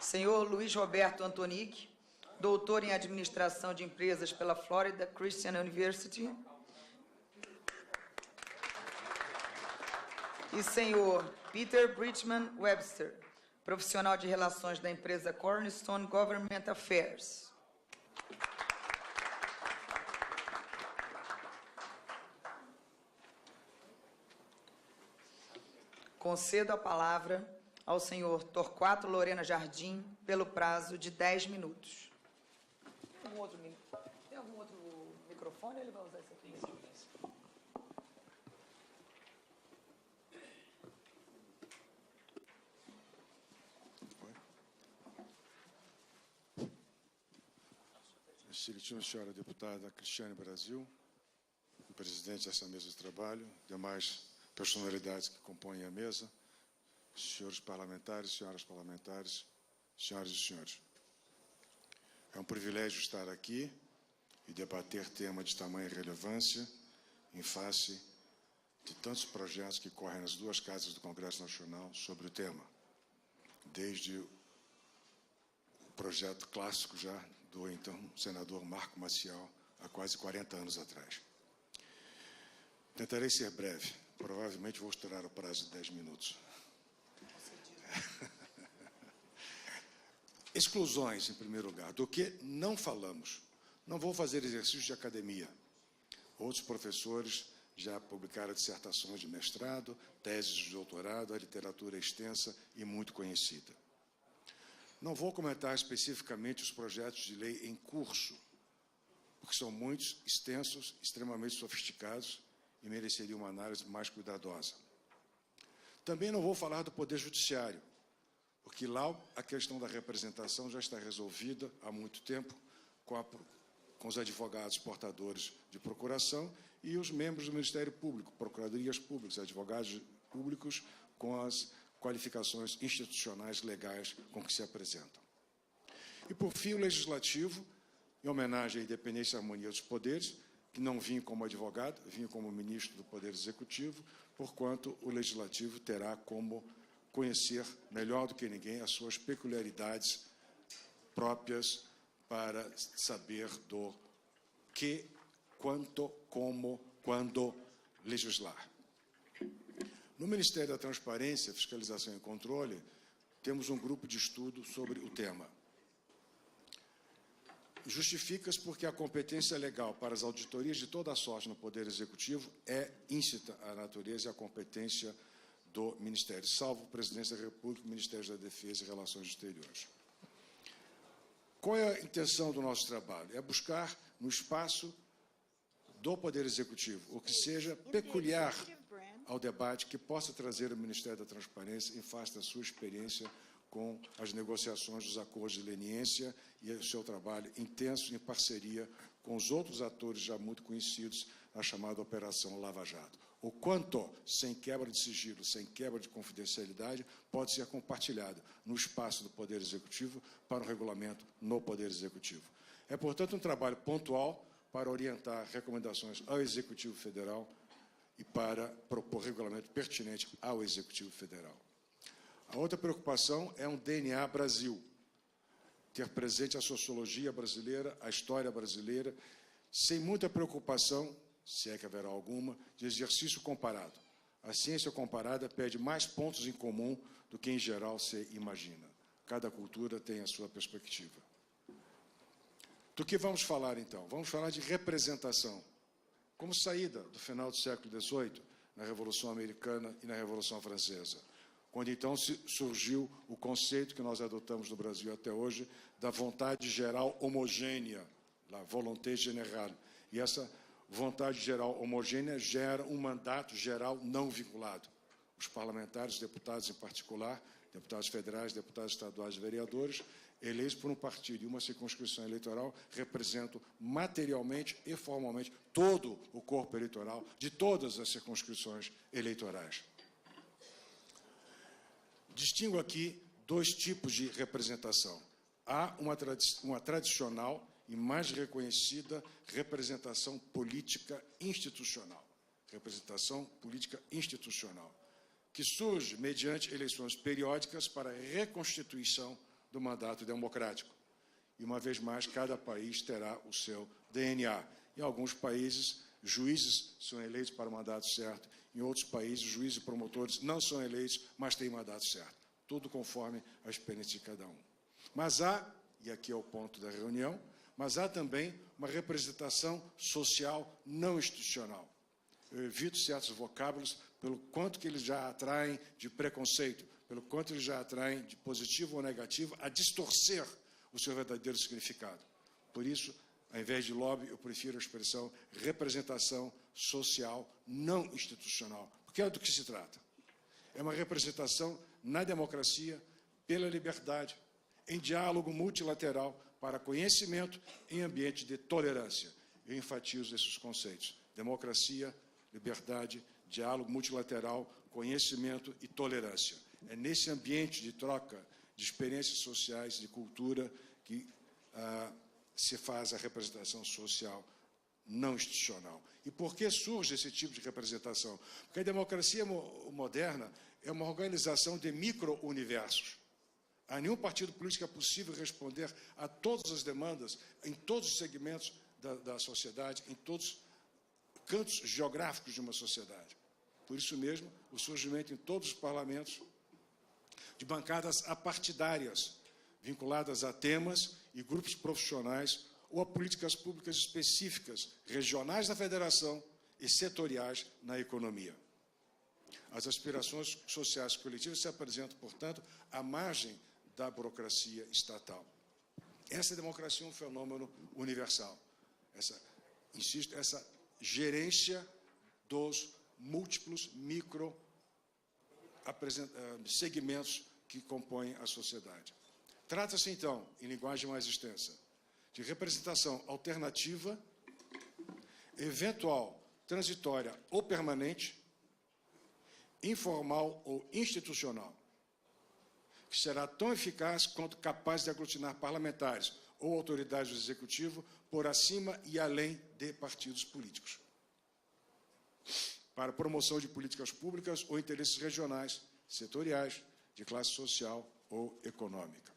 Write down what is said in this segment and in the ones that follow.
Senhor Luiz Roberto Antonic, doutor em Administração de Empresas pela Florida Christian University. E senhor Peter Bridgman Webster, profissional de Relações da empresa Cornerstone Government Affairs. Concedo a palavra ao senhor Torquato Lorena Jardim pelo prazo de 10 minutos. Tem algum outro microfone ou ele vai usar esse aqui mesmo? Excelentíssima senhora deputada Cristiane Brasil, presidente dessa mesa de trabalho, demais personalidades que compõem a mesa, senhores parlamentares, senhoras parlamentares, senhoras e senhores. É um privilégio estar aqui e debater tema de tamanha relevância em face de tantos projetos que correm nas duas casas do Congresso Nacional sobre o tema, desde o projeto clássico já do então senador Marco Maciel, há quase 40 anos atrás. Tentarei ser breve, provavelmente vou estourar o prazo de 10 minutos. Exclusões, em primeiro lugar, do que não falamos. Não vou fazer exercício de academia. Outros professores já publicaram dissertações de mestrado, teses de doutorado, a literatura é extensa e muito conhecida. Não vou comentar especificamente os projetos de lei em curso, porque são muitos, extensos, extremamente sofisticados e mereceriam uma análise mais cuidadosa. Também não vou falar do Poder Judiciário, porque lá a questão da representação já está resolvida há muito tempo com os advogados portadores de procuração e os membros do Ministério Público, procuradorias públicas, advogados públicos com as qualificações institucionais legais com que se apresentam. E, por fim, o Legislativo, em homenagem à independência e harmonia dos poderes, que não vim como advogado, vim como ministro do Poder Executivo, porquanto o Legislativo terá como conhecer melhor do que ninguém as suas peculiaridades próprias para saber do que, quanto, como, quando legislar. No Ministério da Transparência, Fiscalização e Controle, temos um grupo de estudo sobre o tema. Justifica-se porque a competência legal para as auditorias de toda a sorte no Poder Executivo é íncita à natureza e à competência do Ministério, salvo Presidência da República, Ministério da Defesa e Relações Exteriores. Qual é a intenção do nosso trabalho? É buscar no espaço do Poder Executivo o que seja peculiar ao debate que possa trazer o Ministério da Transparência em face da sua experiência com as negociações dos acordos de leniência e o seu trabalho intenso em parceria com os outros atores já muito conhecidos na chamada Operação Lava Jato. O quanto, sem quebra de sigilo, sem quebra de confidencialidade, pode ser compartilhado no espaço do Poder Executivo para o regulamento no Poder Executivo. É, portanto, um trabalho pontual para orientar recomendações ao Executivo Federal e para propor regulamento pertinente ao Executivo Federal. A outra preocupação é um DNA Brasil, ter presente a sociologia brasileira, a história brasileira, sem muita preocupação, se é que haverá alguma, de exercício comparado. A ciência comparada pede mais pontos em comum do que, em geral, se imagina. Cada cultura tem a sua perspectiva. Do que vamos falar, então? Vamos falar de representação, como saída do final do século XVIII, na Revolução Americana e na Revolução Francesa, quando então surgiu o conceito que nós adotamos no Brasil até hoje da vontade geral homogênea, la volonté générale. E essa vontade geral homogênea gera um mandato geral não vinculado. Os parlamentares, deputados em particular, deputados federais, deputados estaduais e vereadores, eleitos por um partido e uma circunscrição eleitoral, representam materialmente e formalmente todo o corpo eleitoral de todas as circunscrições eleitorais. Distingo aqui dois tipos de representação. Há uma tradicional e mais reconhecida representação política institucional. Representação política institucional, que surge mediante eleições periódicas para a reconstituição do mandato democrático. E, uma vez mais, cada país terá o seu DNA. Em alguns países, juízes são eleitos para o mandato certo. Em outros países, juízes e promotores não são eleitos, mas têm mandato certo. Tudo conforme a experiência de cada um. Mas há, e aqui é o ponto da reunião, mas há também uma representação social não institucional. Eu evito certos vocábulos pelo quanto que eles já atraem de preconceito, pelo quanto eles já atraem de positivo ou negativo a distorcer o seu verdadeiro significado. Por isso, ao invés de lobby, eu prefiro a expressão representação social não institucional, porque é do que se trata. É uma representação na democracia pela liberdade, em diálogo multilateral para conhecimento em ambiente de tolerância. Eu enfatizo esses conceitos: democracia, liberdade, diálogo multilateral, conhecimento e tolerância. É nesse ambiente de troca de experiências sociais, de cultura, que se faz a representação social não institucional. E por que surge esse tipo de representação? Porque a democracia moderna é uma organização de micro-universos. A nenhum partido político é possível responder a todas as demandas, em todos os segmentos da sociedade, em todos os cantos geográficos de uma sociedade. Por isso mesmo, o surgimento em todos os parlamentos de bancadas apartidárias, vinculadas a temas e grupos profissionais ou a políticas públicas específicas, regionais na federação e setoriais na economia. As aspirações sociais coletivas se apresentam, portanto, à margem da burocracia estatal. Essa democracia é um fenômeno universal. Essa gerência dos múltiplos segmentos que compõem a sociedade. Trata-se, então, em linguagem mais extensa, de representação alternativa, eventual, transitória ou permanente, informal ou institucional, que será tão eficaz quanto capaz de aglutinar parlamentares ou autoridades do executivo por acima e além de partidos políticos, para promoção de políticas públicas ou interesses regionais, setoriais, de classe social ou econômica.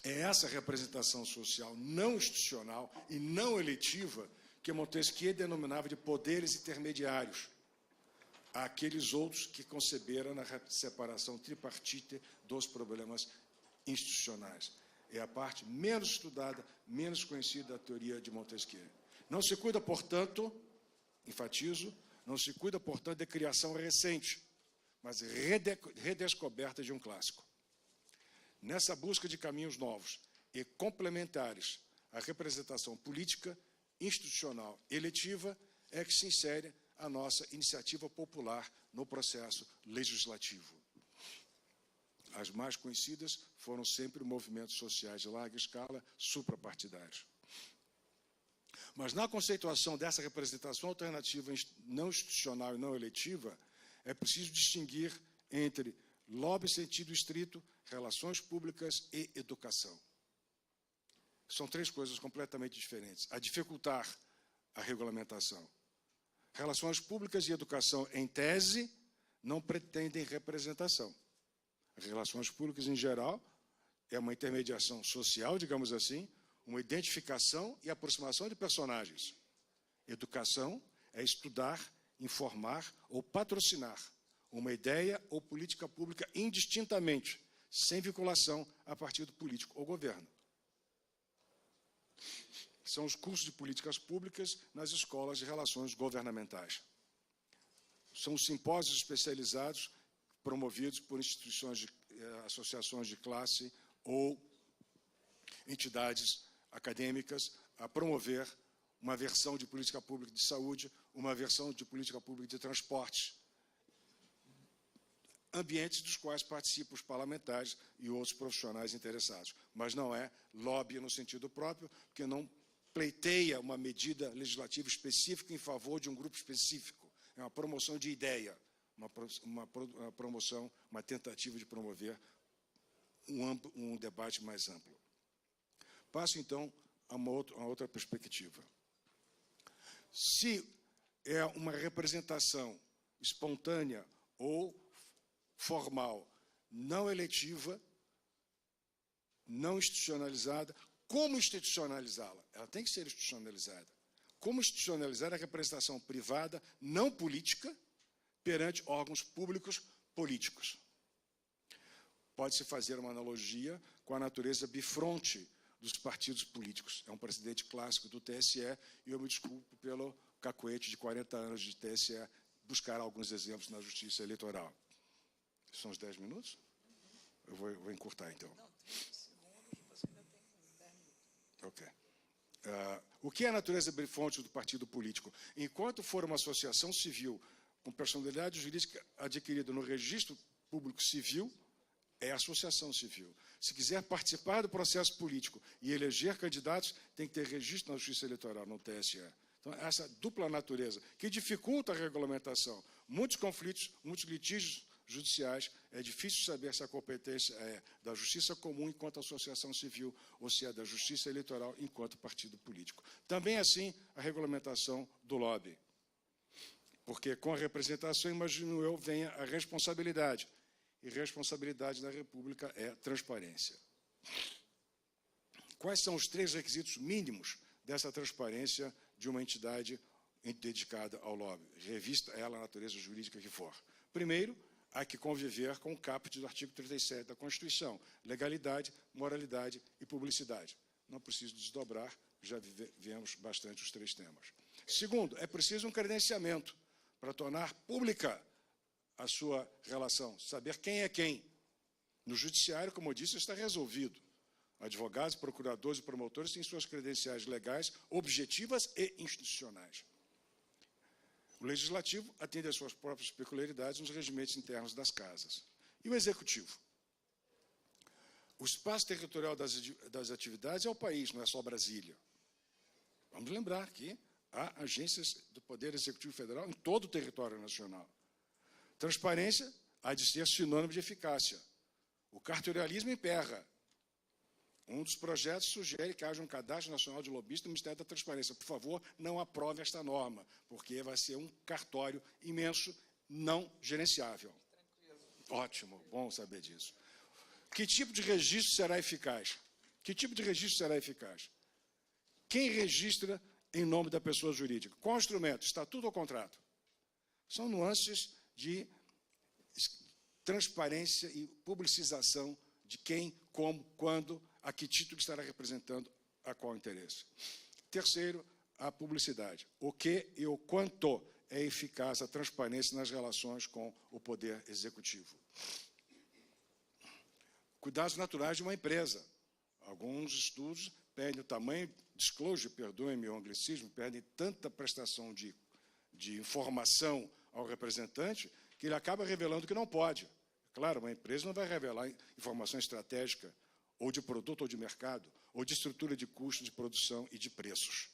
É essa representação social não institucional e não eletiva que Montesquieu denominava de poderes intermediários, àqueles outros que conceberam na separação tripartite dos problemas institucionais. É a parte menos estudada, menos conhecida da teoria de Montesquieu. Não se cuida, portanto, enfatizo, não se cuida, portanto, de criação recente, mas redescoberta de um clássico. Nessa busca de caminhos novos e complementares à representação política, institucional e eletiva, é que se insere a nossa iniciativa popular no processo legislativo. As mais conhecidas foram sempre movimentos sociais de larga escala, suprapartidários. Mas na conceituação dessa representação alternativa não institucional e não eletiva, é preciso distinguir entre lobby em sentido estrito, relações públicas e educação. São três coisas completamente diferentes. A dificultar a regulamentação. Relações públicas e educação, em tese, não pretendem representação. As relações públicas, em geral, é uma intermediação social, digamos assim, uma identificação e aproximação de personagens. Educação é estudar, informar ou patrocinar uma ideia ou política pública indistintamente, sem vinculação a partido político ou governo. São os cursos de políticas públicas nas escolas de relações governamentais. São os simpósios especializados promovidos por instituições, associações de classe ou entidades acadêmicas a promover uma versão de política pública de saúde, uma versão de política pública de transportes, ambientes dos quais participam os parlamentares e outros profissionais interessados. Mas não é lobby no sentido próprio, porque não pleiteia uma medida legislativa específica em favor de um grupo específico. É uma promoção de ideia, uma promoção, uma tentativa de promover um debate mais amplo. Passo, então, a uma outra perspectiva. Se é uma representação espontânea ou formal, não eletiva, não institucionalizada. Como institucionalizá-la? Ela tem que ser institucionalizada. Como institucionalizar a representação privada não política perante órgãos públicos políticos? Pode-se fazer uma analogia com a natureza bifronte dos partidos políticos. É um precedente clássico do TSE, e eu me desculpo pelo cacoete de 40 anos de TSE, buscar alguns exemplos na Justiça Eleitoral. São os 10 minutos? Eu vou encurtar, então. Não, 30 segundos, você ainda tem 10 minutos. Ok. O que é a natureza bifronte do partido político? Enquanto for uma associação civil com personalidade jurídica adquirida no registro público civil, é associação civil. Se quiser participar do processo político e eleger candidatos, tem que ter registro na Justiça Eleitoral, no TSE. Então, essa dupla natureza, que dificulta a regulamentação. Muitos conflitos, muitos litígios judiciais, é difícil saber se a competência é da Justiça Comum enquanto associação civil ou se é da Justiça Eleitoral enquanto partido político. Também assim a regulamentação do lobby. Porque com a representação, imagino eu, vem a responsabilidade. E responsabilidade da República é transparência. Quais são os 3 requisitos mínimos dessa transparência de uma entidade dedicada ao lobby? Revista ela a natureza jurídica que for. Primeiro, há que conviver com o caput do artigo 37 da Constituição: legalidade, moralidade e publicidade. Não preciso desdobrar, já vivemos bastante os 3 temas. Segundo, é preciso um credenciamento para tornar pública a sua relação, saber quem é quem. No judiciário, como eu disse, está resolvido. Advogados, procuradores e promotores têm suas credenciais legais, objetivas e institucionais. O Legislativo atende às suas próprias peculiaridades nos regimentos internos das casas. E o Executivo? O espaço territorial das atividades é o país, não é só Brasília. Vamos lembrar que há agências do Poder Executivo Federal em todo o território nacional. Transparência há de ser sinônimo de eficácia. O cartorialismo emperra. Um dos projetos sugere que haja um cadastro nacional de lobistas no Ministério da Transparência. Por favor, não aprove esta norma, porque vai ser um cartório imenso, não gerenciável. Ótimo, bom saber disso. Que tipo de registro será eficaz? Que tipo de registro será eficaz? Quem registra em nome da pessoa jurídica? Qual instrumento? Estatuto ou contrato? São nuances de transparência e publicização de quem, como, quando, a que título estará representando a qual interesse. Terceiro, a publicidade. O que e o quanto é eficaz a transparência nas relações com o Poder Executivo. Cuidados naturais de uma empresa. Alguns estudos pedem o tamanho, disclosure, perdoem-me o anglicismo, pedem tanta prestação de informação ao representante que ele acaba revelando que não pode. Claro, uma empresa não vai revelar informação estratégica, ou de produto ou de mercado, ou de estrutura de custo de produção e de preços.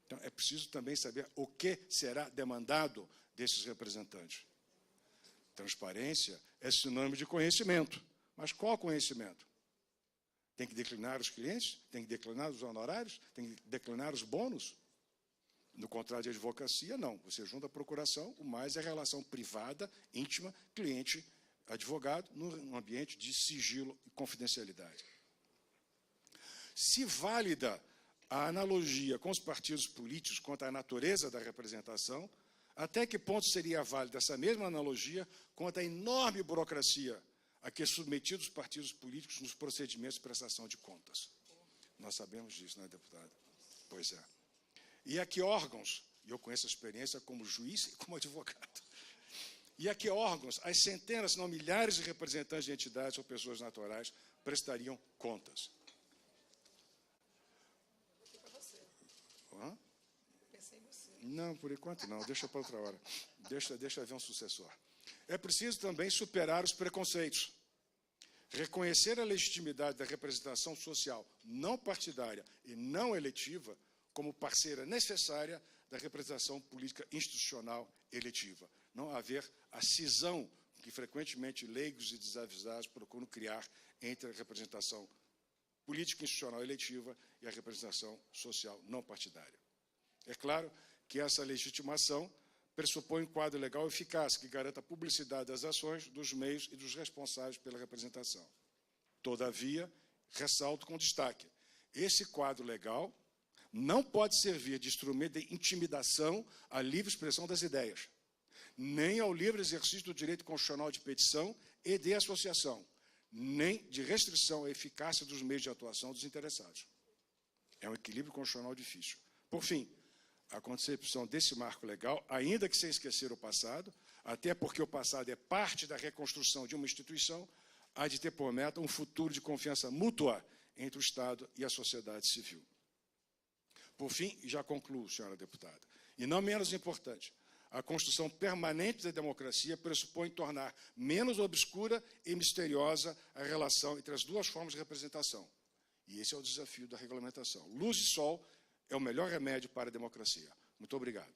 Então, é preciso também saber o que será demandado desses representantes. Transparência é sinônimo de conhecimento. Mas qual conhecimento? Tem que declinar os clientes? Tem que declinar os honorários? Tem que declinar os bônus? No contrato de advocacia, não. Você junta a procuração, o mais é a relação privada, íntima, cliente-advogado, num ambiente de sigilo e confidencialidade. Se válida a analogia com os partidos políticos quanto à natureza da representação, até que ponto seria válida essa mesma analogia quanto à enorme burocracia a que é submetidos os partidos políticos nos procedimentos de prestação de contas? Nós sabemos disso, não é, deputado? Pois é. E a que órgãos, e eu conheço a experiência como juiz e como advogado, e a que órgãos as centenas, se não milhares de representantes de entidades ou pessoas naturais prestariam contas? Hã? Pensei em você. Não, por enquanto não, deixa para outra hora. Deixa haver um sucessor. É preciso também superar os preconceitos. Reconhecer a legitimidade da representação social não partidária e não eletiva como parceira necessária da representação política institucional eletiva. Não haver a cisão que frequentemente leigos e desavisados procuram criar entre a representação política institucional eletiva e a representação social não partidária. É claro que essa legitimação pressupõe um quadro legal eficaz que garanta a publicidade das ações, dos meios e dos responsáveis pela representação. Todavia, Ressalto com destaque: esse quadro legal não pode servir de instrumento de intimidação à livre expressão das ideias, nem ao livre exercício do direito constitucional de petição e de associação, nem de restrição à eficácia dos meios de atuação dos interessados. É um equilíbrio constitucional difícil. Por fim, a concepção desse marco legal, ainda que sem esquecer o passado, até porque o passado é parte da reconstrução de uma instituição, há de ter por meta um futuro de confiança mútua entre o Estado e a sociedade civil. Por fim, e já concluo, senhora deputada, e não menos importante, a construção permanente da democracia pressupõe tornar menos obscura e misteriosa a relação entre as duas formas de representação. E esse é o desafio da regulamentação. Luz e sol é o melhor remédio para a democracia. Muito obrigado.